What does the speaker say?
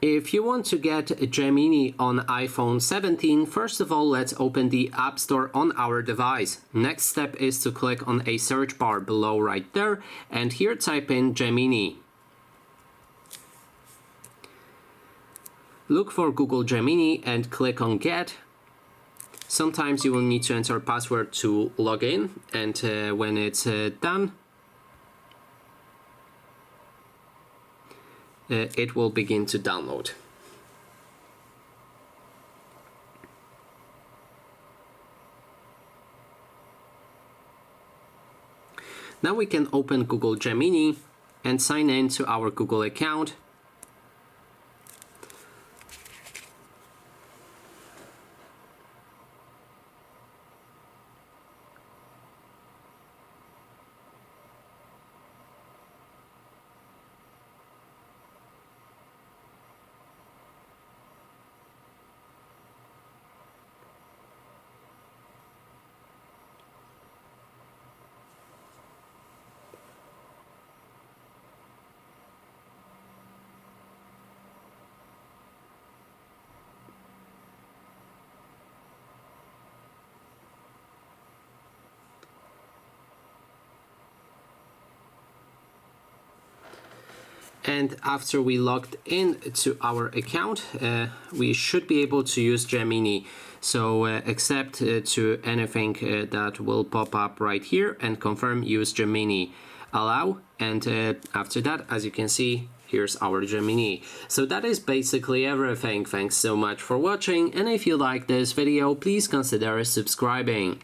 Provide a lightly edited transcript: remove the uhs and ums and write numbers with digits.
If you want to get Gemini on iPhone 17, first of all, let's open the App Store on our device. Next step is to click on a search bar below right there, and here type in Gemini. Look for Google Gemini and click on Get. Sometimes you will need to enter a password to log in, and when it's done, it will begin to download. Now we can open Google Gemini and sign in to our Google account. And after we logged in to our account, we should be able to use Gemini. So accept to anything that will pop up right here and confirm use Gemini. Allow, and after that, as you can see, here's our Gemini. So that is basically everything. Thanks so much for watching, and if you like this video, please consider subscribing.